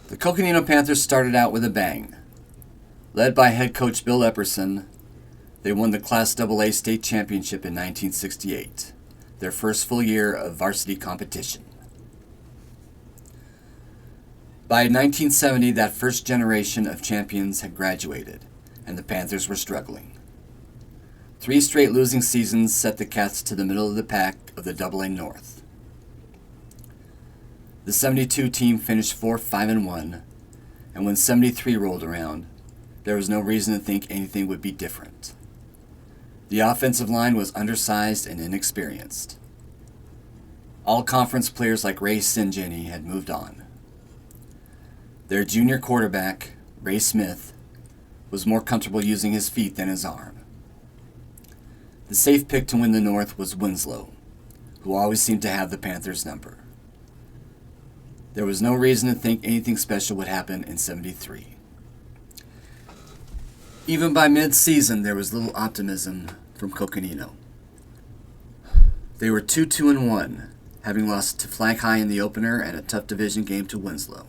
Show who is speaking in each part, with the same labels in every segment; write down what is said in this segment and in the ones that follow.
Speaker 1: The Coconino Panthers started out with a bang. Led by head coach Bill Epperson, they won the Class AA state championship in 1968, their first full year of varsity competition. By 1970, that first generation of champions had graduated, and the Panthers were struggling. 3 straight losing seasons set the Cats to the middle of the pack of the AA North. The 72 team finished 4-5-1, and when 73 rolled around, there was no reason to think anything would be different. The offensive line was undersized and inexperienced. All conference players like Ray Sinjani had moved on. Their junior quarterback, Ray Smith, was more comfortable using his feet than his arm. The safe pick to win the North was Winslow, who always seemed to have the Panthers' number. There was no reason to think anything special would happen in 73. Even by mid-season, there was little optimism from Coconino. They were 2-2-1, having lost to Flag High in the opener and a tough division game to Winslow.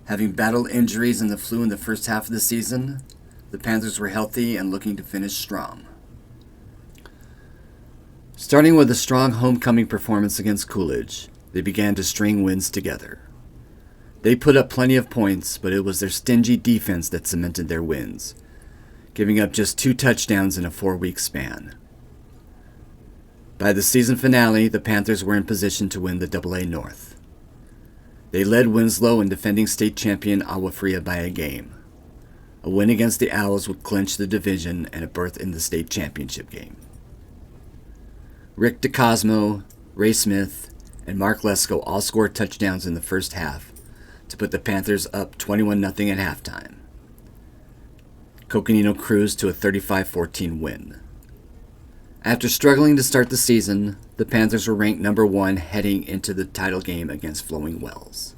Speaker 1: Having battled injuries and the flu in the first half of the season, the Panthers were healthy and looking to finish strong. Starting with a strong homecoming performance against Coolidge, they began to string wins together. They put up plenty of points, but it was their stingy defense that cemented their wins, giving up just 2 touchdowns in a 4-week span. By the season finale, the Panthers were in position to win the AA North. They led Winslow and defending state champion Agua Fria by a game. A win against the Owls would clinch the division and a berth in the state championship game. Rick DeCosmo, Ray Smith, and Mark Lesko all scored touchdowns in the first half to put the Panthers up 21-0 at halftime. Coconino cruised to a 35-14 win. After struggling to start the season, the Panthers were ranked number 1 heading into the title game against Flowing Wells.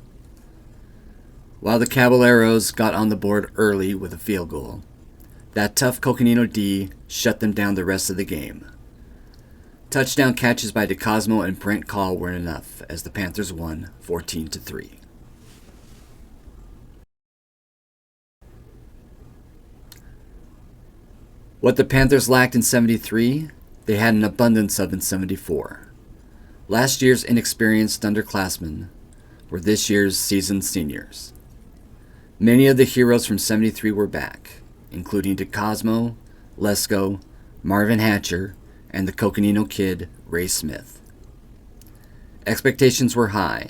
Speaker 1: While the Caballeros got on the board early with a field goal, that tough Coconino D shut them down the rest of the game. Touchdown catches by DeCosmo and Brent Call were enough as the Panthers won 14-3. What the Panthers lacked in 73, they had an abundance of in 74. Last year's inexperienced underclassmen were this year's seasoned seniors. Many of the heroes from 73 were back, including DeCosmo, Lesko, Marvin Hatcher, and the Coconino kid, Ray Smith. Expectations were high.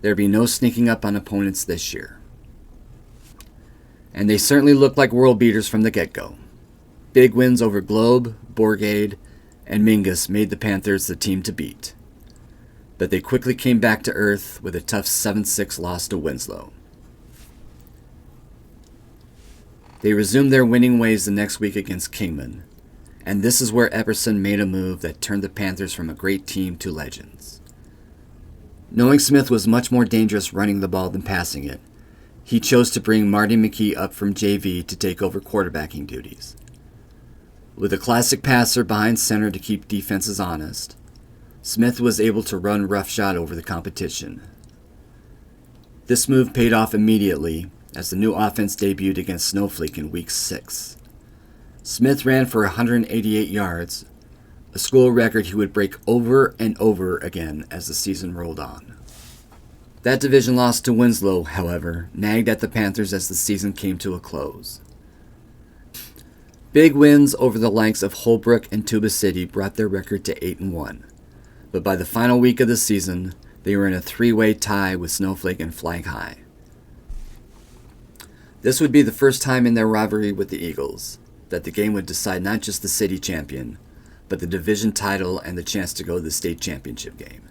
Speaker 1: There'd be no sneaking up on opponents this year. And they certainly looked like world beaters from the get-go. Big wins over Globe, Borgade, and Mingus made the Panthers the team to beat. But they quickly came back to earth with a tough 7-6 loss to Winslow. They resumed their winning ways the next week against Kingman, and this is where Epperson made a move that turned the Panthers from a great team to legends. Knowing Smith was much more dangerous running the ball than passing it, he chose to bring Marty McKee up from JV to take over quarterbacking duties. With a classic passer behind center to keep defenses honest, Smith was able to run roughshod over the competition. This move paid off immediately as the new offense debuted against Snowflake in Week 6. Smith ran for 188 yards, a school record he would break over and over again as the season rolled on. That division loss to Winslow, however, nagged at the Panthers as the season came to a close. Big wins over the likes of Holbrook and Tuba City brought their record to 8-1, but by the final week of the season, they were in a 3-way tie with Snowflake and Flag High. This would be the first time in their rivalry with the Eagles that the game would decide not just the city champion, but the division title and the chance to go to the state championship game.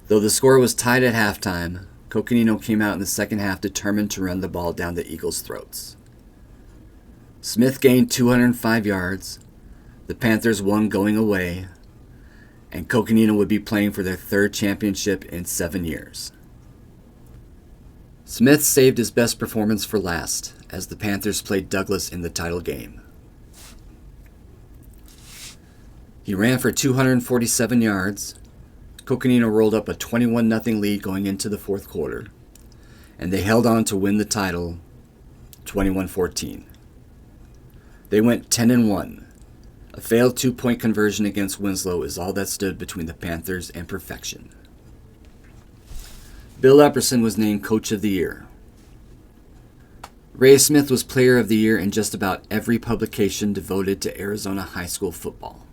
Speaker 1: Though the score was tied at halftime, Coconino came out in the second half determined to run the ball down the Eagles' throats. Smith gained 205 yards, the Panthers won going away, and Coconino would be playing for their 3rd championship in 7 years. Smith saved his best performance for last, as the Panthers played Douglas in the title game. He ran for 247 yards. Coconino rolled up a 21-0 lead going into the fourth quarter, and they held on to win the title 21-14. They went 10-1. A failed 2-point conversion against Winslow is all that stood between the Panthers and perfection. Bill Epperson was named Coach of the Year. Ray Smith was Player of the Year in just about every publication devoted to Arizona high school football.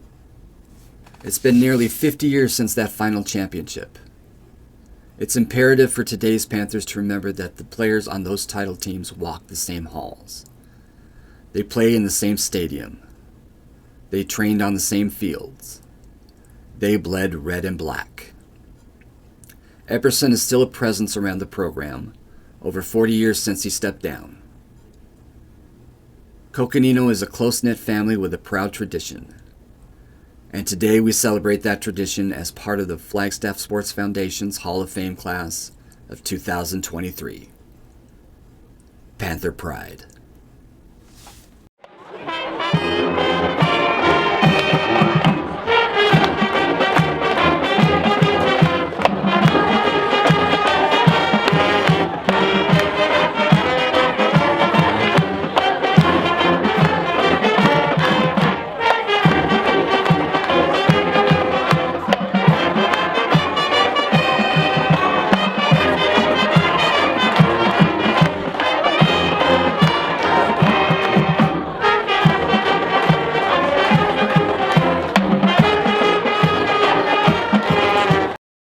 Speaker 1: It's been nearly 50 years since that final championship. It's imperative for today's Panthers to remember that the players on those title teams walk the same halls. They play in the same stadium. They trained on the same fields. They bled red and black. Epperson is still a presence around the program, over 40 years since he stepped down. Coconino is a close-knit family with a proud tradition. And today we celebrate that tradition as part of the Flagstaff Sports Foundation's Hall of Fame class of 2023. Panther Pride.